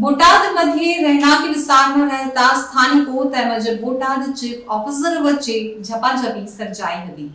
બોટાદ મધ્યે રહેણાંક વિસ્તારમાં રહેતા સ્થાનિકો તેમજ બોટાદ ચીફ ઓફિસર વચ્ચે ઝપાઝપી સર્જાઈ હતી।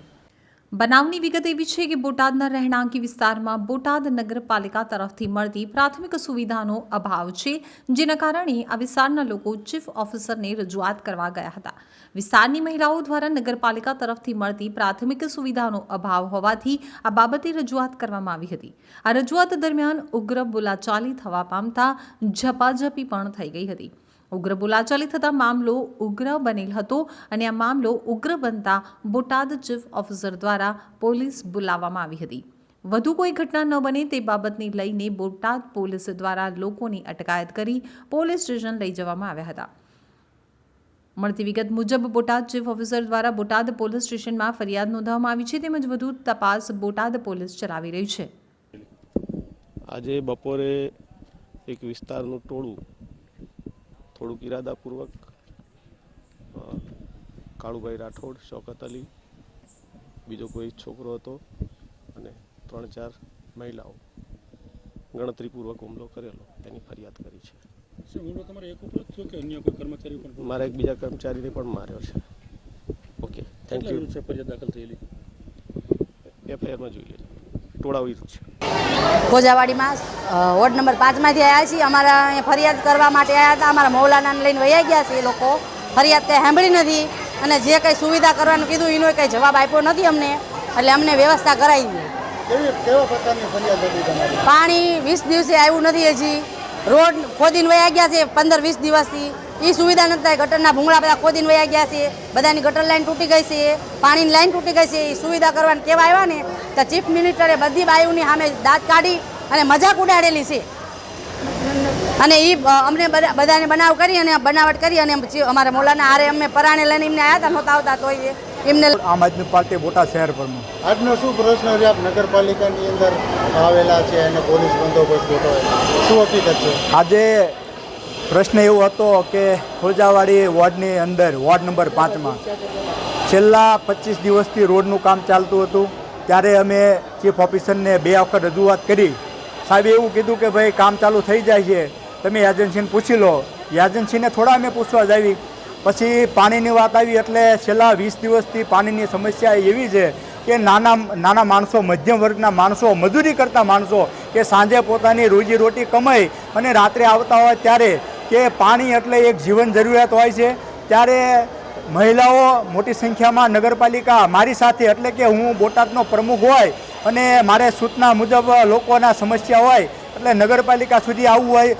બનાવની વિગત એવી છે કે બોટાદના રહેણાંકી વિસ્તારમાં બોટાદ નગરપાલિકા તરફથી મળતી પ્રાથમિક સુવિધાનો અભાવ છે, જેના કારણે આ વિસ્તારના લોકો ચીફ ઓફિસરને રજૂઆત કરવા ગયા હતા। વિસ્તારની મહિલાઓ દ્વારા નગરપાલિકા તરફથી મળતી પ્રાથમિક સુવિધાનો અભાવ હોવાથી આ બાબતે રજૂઆત કરવામાં આવી હતી। આ રજૂઆત દરમિયાન ઉગ્ર બોલાચાલી થવા પામતા ઝપાઝપી પણ થઈ ગઈ હતી। ઉગ્ર બોલાચાલી થતા મામલો ઉગ્ર બનેલ હતો અને આ મામલો ઉગ્ર બનતા બોટાદ ચીફ ઓફિસર દ્વારા પોલીસ બોલાવવામાં આવી હતી। વધુ કોઈ ઘટના ન બને તે બાબતને લઈને બોટાદ પોલીસ દ્વારા લોકોની અટકાયત કરી પોલીસ સ્ટેશન લઈ જવામાં આવ્યા હતા। મળતી વિગત મુજબ બોટાદ ચીફ ઓફિસર દ્વારા બોટાદ પોલીસ સ્ટેશનમાં ફરિયાદ નોંધવામાં આવી છે, તેમજ વધુ તપાસ બોટાદ પોલીસ ચલાવી રહી છે। આજે બપોરે એક વિસ્તારનું ટોળું થોડુંક ઇરાદાપૂર્વક કાળુભાઈ રાઠોડ, શૌકત અલી, બીજો કોઈ છોકરો હતો અને 3-4 મહિલાઓ ગણતરીપૂર્વક હુમલો કરેલો એની ફરિયાદ કરી છે। મારા એક બીજા કર્મચારીને પણ માર્યો છે। Okay, thank you. ફરિયાદ દાખલ થયેલી એફઆઈઆરમાં જોઈ લેજો। ટોળાવી છે ખોજાવાડીમાં વોર્ડ નંબર 5 માંથી આવ્યા છીએ। અમારા અહીંયા ફરિયાદ કરવા માટે આવ્યા હતા। અમારા મૌલાનાને લઈને વયા ગયા છે। એ લોકો ફરિયાદ કંઈ સાંભળી નથી અને જે કંઈ સુવિધા કરવાનું કીધું એનો કંઈ જવાબ આપ્યો નથી અમને, એટલે અમને વ્યવસ્થા કરાવી છે। કેવા પ્રકારની ફરિયાદ હતી તમારી? પાણી 20 દિવસે આવ્યું નથી, હજી રોડ ખોદીને વયા ગયા છે 15-20 દિવસથી। એ સુવિધા નથી થાય। ગટરના ભૂંગળા બધા ખોદીને વયા ગયા છે, બધાની ગટર લાઈન તૂટી ગઈ છે, પાણીની લાઈન તૂટી ગઈ છે। એ સુવિધા કરવાની કેવા આવ્યા ને તો ચીફ મિનિસ્ટરે બધી બાયુની સામે દાંત કાઢી અને મજાક ઉડાડેલી છે અને એ અમને બધાને બનાવ કરી અને બનાવટ કરી અને અમારા મૌલાના હારે અમે પરાણે લઈને એમને આવ્યા હતા, નહોતા આવતા તો એમને આમ આદમી પાર્ટી બોટાદ શહેર પ્રમુખ। આજનો શું પ્રશ્ન છે? આપ નગરપાલિકાની અંદર આવેલા છે અને પોલીસ બંદોબસ્ત ગોઠવાયેલો, શું હકીકત છે? આજે પ્રશ્ન એવો હતો કે ખોજાવાડી વોર્ડની અંદર વોર્ડ નંબર 5માં છેલ્લા 25 દિવસથી રોડનું કામ ચાલતું હતું। ત્યારે અમે ચીફ ઓફિસરને 2 વખત રજૂઆત કરી। સાહેબે એવું કીધું કે ભાઈ કામ ચાલુ થઈ જાય છે, તમે એજન્સીને પૂછી લો। એજન્સીને થોડા અમે પૂછવા જ આવી। પછી પાણીની વાત આવી એટલે છેલ્લા 20 દિવસથી પાણીની સમસ્યા એવી છે કે નાના માણસો, મધ્યમ વર્ગના માણસો, મજૂરી કરતા માણસો કે સાંજે પોતાની રોજીરોટી કમાઈ અને રાત્રે આવતા હોય ત્યારે કે પાણી એટલે એક જીવન જરૂરિયાત હોય છે। ત્યારે મહિલાઓ મોટી સંખ્યામાં નગરપાલિકા મારી સાથે, એટલે કે હું બોટાદનો પ્રમુખ હોય અને મારે સૂચના મુજબ લોકોના સમસ્યા હોય એટલે નગરપાલિકા સુધી આવવું હોય,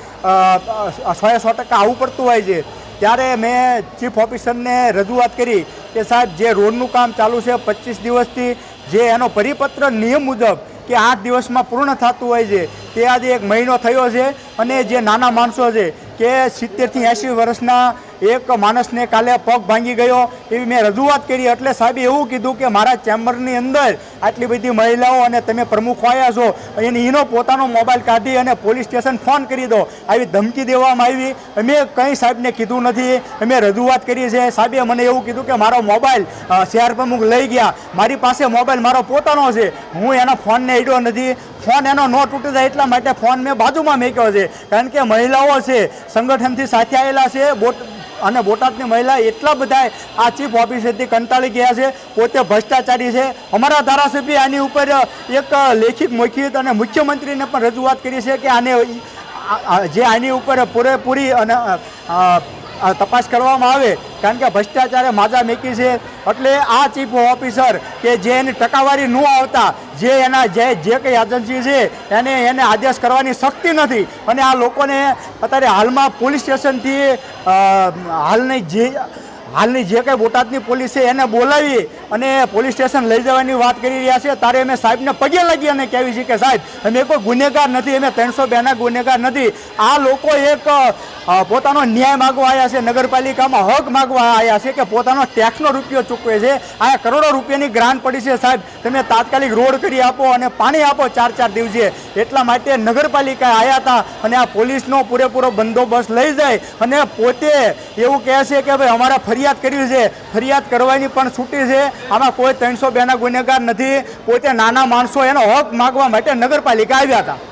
100% આવવું પડતું હોય છે। ત્યારે મેં ચીફ ઓફિસરને રજૂઆત કરી કે સાહેબ જે રોડનું કામ ચાલુ છે 25 દિવસથી, જે એનો પરિપત્ર નિયમ મુજબ કે 8 દિવસમાં પૂર્ણ થતું હોય છે, તે આજે 1 મહિનો થયો છે અને જે નાના માણસો છે કે 70 થી 80 વર્ષના એક માણસને કાલે પગ ભાંગી ગયો એવી મેં રજૂઆત કરી। એટલે સાહેબે એવું કીધું કે મારા ચેમ્બરની અંદર આટલી બધી મહિલાઓ અને તમે પ્રમુખ આવ્યા છો, એનો પોતાનો મોબાઈલ કાઢી અને પોલીસ સ્ટેશન ફોન કરી દો, આવી ધમકી દેવામાં આવી। અમે કંઈ સાહેબને કીધું નથી, અમે રજૂઆત કરી છે। સાહેબે મને એવું કીધું કે મારો મોબાઈલ શહેર પ્રમુખ લઈ ગયા, મારી પાસે મોબાઈલ મારો પોતાનો છે, હું એના ફોનને અડ્યો નથી। ફોન એનો ન તૂટી જાય એટલા માટે ફોન મેં બાજુમાં મૂક્યો છે, કારણ કે મહિલાઓ છે સંગઠનથી સાથે આવેલા છે અને બોટાદની મહિલા એટલા બધા આ ચીફ ઓફિસરથી કંટાળી ગયા છે, પોતે ભ્રષ્ટાચારી છે। અમારા ધારાસભ્ય આની ઉપર એક લેખિત મૌખિક અને મુખ્યમંત્રીને પણ રજૂઆત કરી છે કે આની ઉપર પૂરેપૂરી અને તપાસ કરવામાં આવે, કારણ કે ભ્રષ્ટાચારે માજા મેકી છે। એટલે આ ચીફ ઓફિસર કે જે એની ટકાવારી ન આવતા જે કંઈ એજન્સી છે એને આદેશ કરવાની શક્તિ નથી અને આ લોકોને અત્યારે હાલમાં પોલીસ સ્ટેશનથી હાલની જે કંઈ બોટાદની પોલીસ છે એને બોલાવી અને પોલીસ સ્ટેશન લઈ જવાની વાત કરી રહ્યા છે। ત્યારે અમે સાહેબને પગે લાગી અને કહેવી છે કે સાહેબ અમે કોઈ ગુનેગાર નથી, અમે 302ના ગુનેગાર નથી। આ લોકો એક પોતાનો ન્યાય માગવા આવ્યા છે, નગરપાલિકામાં હક માગવા આવ્યા છે કે પોતાનો ટેક્સનો રૂપિયો ચૂકવે છે। આ કરોડો રૂપિયાની ગ્રાન્ટ પડી છે, સાહેબ તમે તાત્કાલિક રોડ કરી આપો અને પાણી આપો 4-4 દિવસે। એટલા માટે નગરપાલિકાએ આવ્યા હતા અને આ પોલીસનો પૂરેપૂરો બંદોબસ્ત લઈ જાય અને પોતે એવું કહે છે કે ભાઈ અમારા ફરિયાદ કરવી છે, ફરિયાદ કરવાની પણ છૂટી છે। આમાં કોઈ 302ના ગુનેગાર નથી, પોતે નાના માણસો એનો હક માગવા માટે નગરપાલિકા આવ્યા હતા।